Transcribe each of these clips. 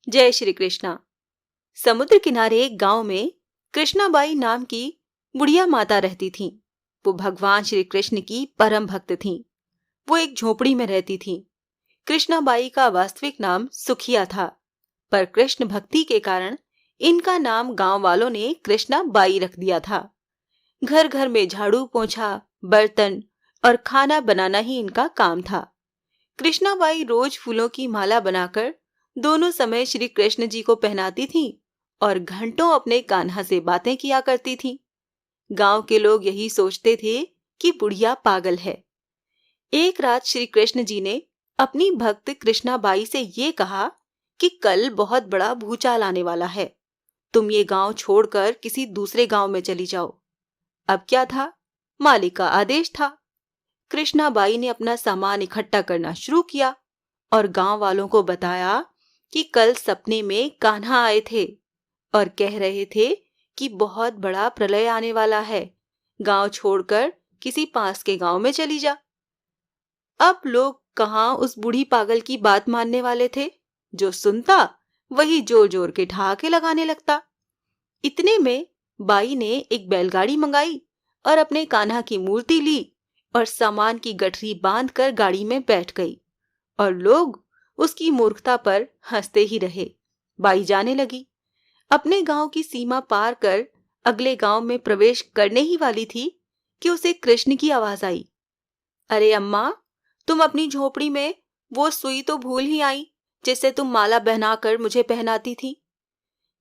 जय श्री कृष्णा। समुद्र किनारे एक गांव में कृष्णाबाई नाम की बुढ़िया माता रहती थीं। वो भगवान श्री कृष्ण की परम भक्त थीं। वो एक झोपड़ी में रहती थीं। कृष्णाबाई का वास्तविक नाम सुखिया था, पर कृष्ण भक्ति के कारण इनका नाम गांव वालों ने कृष्णाबाई रख दिया था। घर घर में झाड़ू पोंछा, बर्तन और खाना बनाना ही इनका काम था। कृष्णाबाई रोज फूलों की माला बनाकर दोनों समय श्री कृष्ण जी को पहनाती थीं और घंटों अपने कान्हा से बातें किया करती थीं। गांव के लोग यही सोचते थे कि बुढ़िया पागल है। एक रात श्री कृष्ण जी ने अपनी भक्त कृष्णाबाई से ये कहा कि कल बहुत बड़ा भूचाल आने वाला है, तुम ये गांव छोड़कर किसी दूसरे गांव में चली जाओ। अब क्या था, मालिक का आदेश था। कृष्णाबाई ने अपना सामान इकट्ठा करना शुरू किया और गांव वालों को बताया कि कल सपने में कान्हा आए थे और कह रहे थे कि बहुत बड़ा प्रलय आने वाला है, गांव छोड़कर किसी पास के गांव में चली जा। अब लोग कहाँ उस बूढ़ी पागल की बात मानने वाले थे। जो सुनता वही जोर जोर के ठहाके लगाने लगता। इतने में बाई ने एक बैलगाड़ी मंगाई और अपने कान्हा की मूर्ति ली और सामान की गठरी बांधकर गाड़ी में बैठ गई और लोग उसकी मूर्खता पर हंसते ही रहे। बाई जाने लगी। अपने गांव की सीमा पार कर अगले गांव में प्रवेश करने ही वाली थी कि उसे कृष्ण की आवाज आई। अरे अम्मा, तुम अपनी झोपड़ी में वो सुई तो भूल ही आई जिससे तुम माला बहनाकर मुझे पहनाती थी।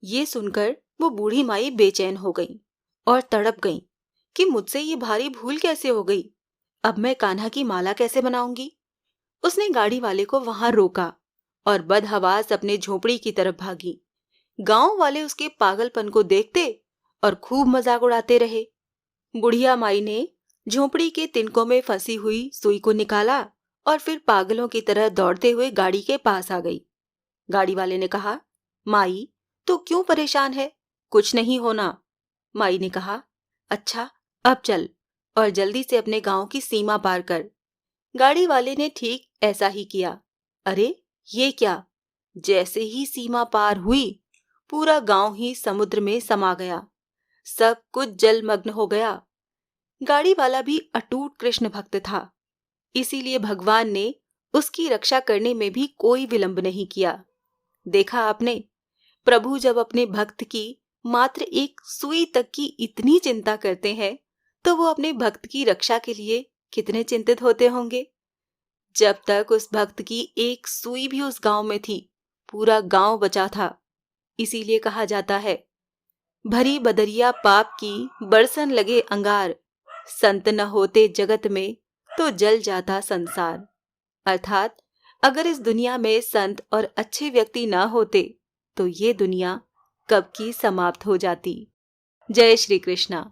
ये सुनकर वो बूढ़ी माई बेचैन हो गई और तड़प गई कि मुझसे ये भारी भूल कैसे हो गई। अब मैं कान्हा की माला कैसे बनाऊंगी। उसने गाड़ी वाले को वहां रोका और बदहवास अपने झोपड़ी की तरफ भागी। गांव वाले उसके पागलपन को देखते और खूब मजाक उड़ाते रहे। बुढ़िया माई ने झोपड़ी के तिनकों में फंसी हुई सुई को निकाला और फिर पागलों की तरह दौड़ते हुए गाड़ी के पास आ गई। गाड़ी वाले ने कहा, माई, तू क्यों परेशान है, कुछ नहीं होना। माई ने कहा, अच्छा, अब चल और जल्दी से अपने गांव की सीमा पार कर। गाड़ी वाले ने ठीक ऐसा ही किया। अरे ये क्या, जैसे ही सीमा पार हुई पूरा गांव ही समुद्र में समा गया। सब कुछ जलमग्न हो गया। गाड़ी वाला भी अटूट कृष्ण भक्त था, इसीलिए भगवान ने उसकी रक्षा करने में भी कोई विलंब नहीं किया। देखा आपने, प्रभु जब अपने भक्त की मात्र एक सुई तक की इतनी चिंता करते हैं तो वो अपने भक्त की रक्षा के लिए कितने चिंतित होते होंगे। जब तक उस भक्त की एक सुई भी उस गांव में थी, पूरा गांव बचा था। इसीलिए कहा जाता है, भरी बदरिया पाप की बरसन लगे अंगार, संत न होते जगत में तो जल जाता संसार। अर्थात अगर इस दुनिया में संत और अच्छे व्यक्ति न होते तो ये दुनिया कब की समाप्त हो जाती। जय श्री कृष्णा।